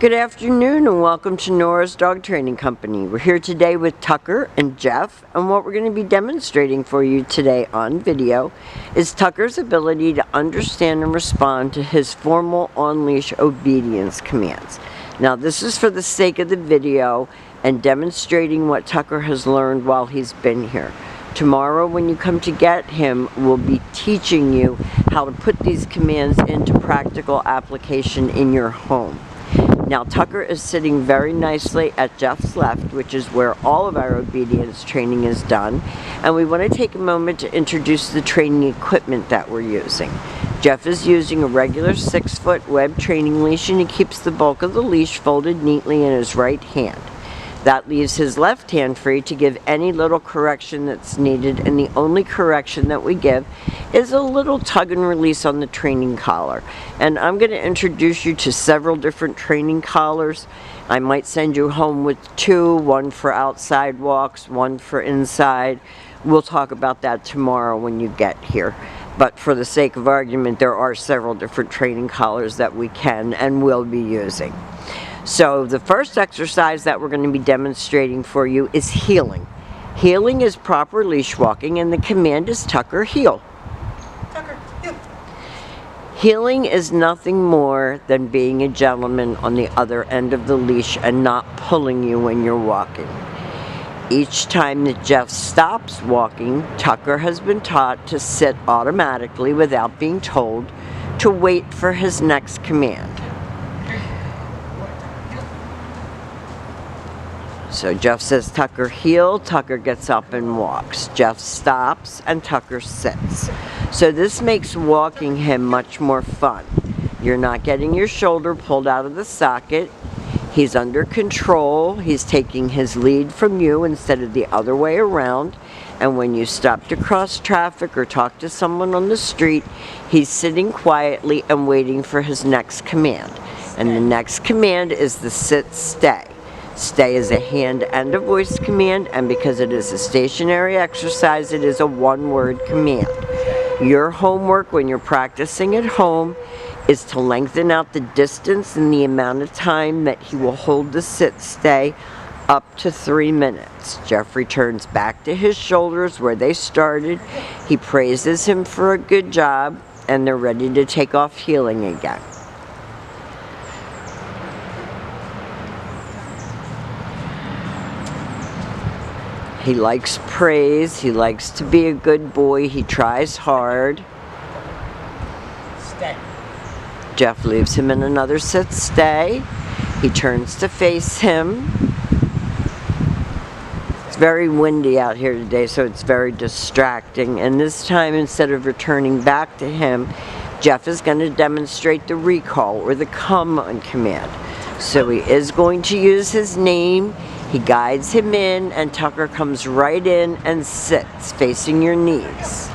Good afternoon and welcome to Nora's Dog Training Company. We're here today with Tucker and Jeff, and what we're going to be demonstrating for you today on video is Tucker's ability to understand and respond to his formal on-leash obedience commands. Now this is for the sake of the video and demonstrating what Tucker has learned while he's been here. Tomorrow when you come to get him, we'll be teaching you how to put these commands into practical application in your home. Now Tucker is sitting very nicely at Jeff's left, which is where all of our obedience training is done, and we want to take a moment to introduce the training equipment that we're using. Jeff is using a regular 6-foot web training leash, and he keeps the bulk of the leash folded neatly in his right hand. That leaves his left hand free to give any little correction that's needed, and the only correction that we give is a little tug and release on the training collar. And I'm going to introduce you to several different training collars. I might send you home with two, one for outside walks, one for inside. We'll talk about that tomorrow when you get here. But for the sake of argument, there are several different training collars that we can and will be using. So the first exercise that we're going to be demonstrating for you is heeling. Heeling is proper leash walking, and the command is Tucker, heel. Tucker, heel. Heeling is nothing more than being a gentleman on the other end of the leash and not pulling you when you're walking. Each time that Jeff stops walking, Tucker has been taught to sit automatically without being told, to wait for his next command. So Jeff says Tucker heel, Tucker gets up and walks. Jeff stops and Tucker sits. So this makes walking him much more fun. You're not getting your shoulder pulled out of the socket. He's under control. He's taking his lead from you instead of the other way around. And when you stop to cross traffic or talk to someone on the street, he's sitting quietly and waiting for his next command. And the next command is the sit stay. Stay is a hand and a voice command, and because it is a stationary exercise, it is a one-word command. Your homework when you're practicing at home is to lengthen out the distance and the amount of time that he will hold the sit-stay up to 3 minutes. Jeff returns back to his shoulders where they started. He praises him for a good job, and they're ready to take off heeling again. He likes praise, he likes to be a good boy, he tries hard. Stay. Jeff leaves him in another sit stay. He turns to face him. It's very windy out here today, so it's very distracting. And this time, instead of returning back to him, Jeff is going to demonstrate the recall or the come on command. So he is going to use his name. He guides him in, and Tucker comes right in and sits, facing your knees.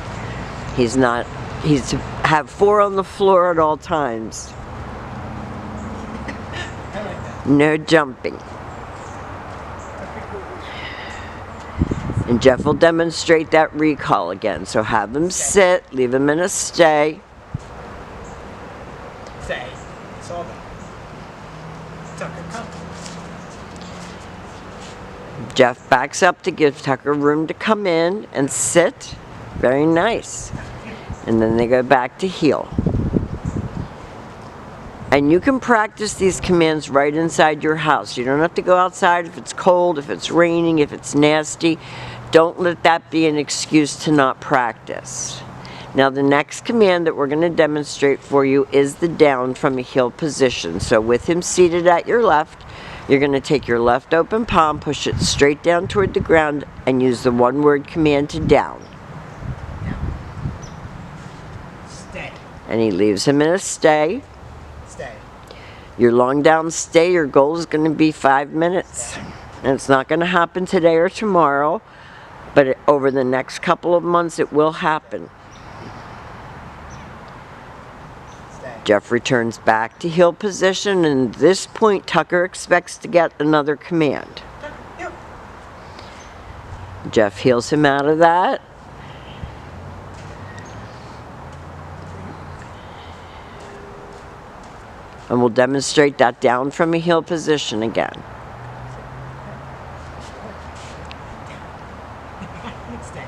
He's to have 4 on the floor at all times. No jumping. And Jeff will demonstrate that recall again. So have him sit, leave him in a stay. Stay. It's all done. Tucker, come. Jeff backs up to give Tucker room to come in and sit. Very nice. And then they go back to heel. And you can practice these commands right inside your house. You don't have to go outside if it's cold, if it's raining, if it's nasty. Don't let that be an excuse to not practice. Now the next command that we're going to demonstrate for you is the down from a heel position. So with him seated at your left, you're going to take your left open palm, push it straight down toward the ground, and use the one-word command to down. Stay. And he leaves him in a stay. Stay. Your long down stay, your goal is going to be 5 minutes. And it's not going to happen today or tomorrow, but over the next couple of months it will happen. Jeff returns back to heel position, and at this point Tucker expects to get another command. Jeff heels him out of that. And we'll demonstrate that down from a heel position again. Stay.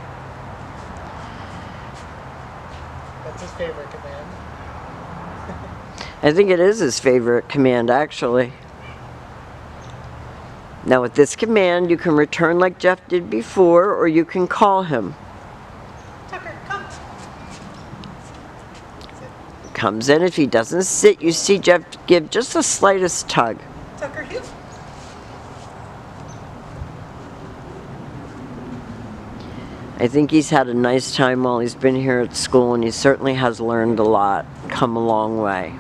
That's his favorite command. I think it is his favorite command, actually. Now with this command, you can return like Jeff did before, or you can call him. Tucker, come. Comes in. If he doesn't sit, you see Jeff give just the slightest tug. Tucker, heel. I think he's had a nice time while he's been here at school, and he certainly has learned a lot, come a long way.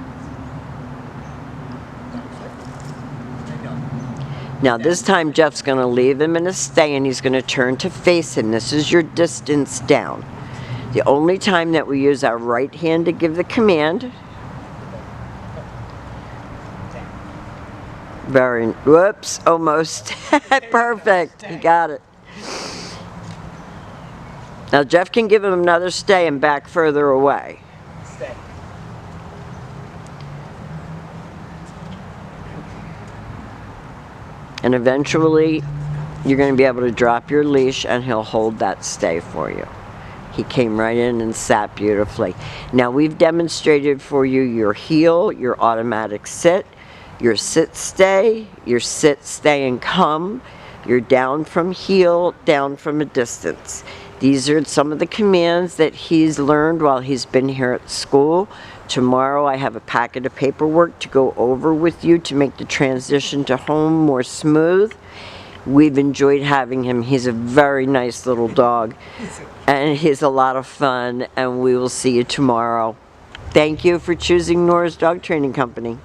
Now this time Jeff's going to leave him in a stay, and he's going to turn to face him. This is your distance down. The only time that we use our right hand to give the command. Whoops, almost. Perfect, he got it. Now Jeff can give him another stay and back further away. Stay. And eventually you're going to be able to drop your leash and he'll hold that stay for you. He came right in and sat beautifully. Now we've demonstrated for you your heel, your automatic sit, your sit stay, your sit stay and come, your down from heel, down from a distance. These are some of the commands that he's learned while he's been here at school. Tomorrow I have a packet of paperwork to go over with you to make the transition to home more smooth. We've enjoyed having him. He's a very nice little dog and he's a lot of fun, and we will see you tomorrow. Thank you for choosing Nora's Dog Training Company.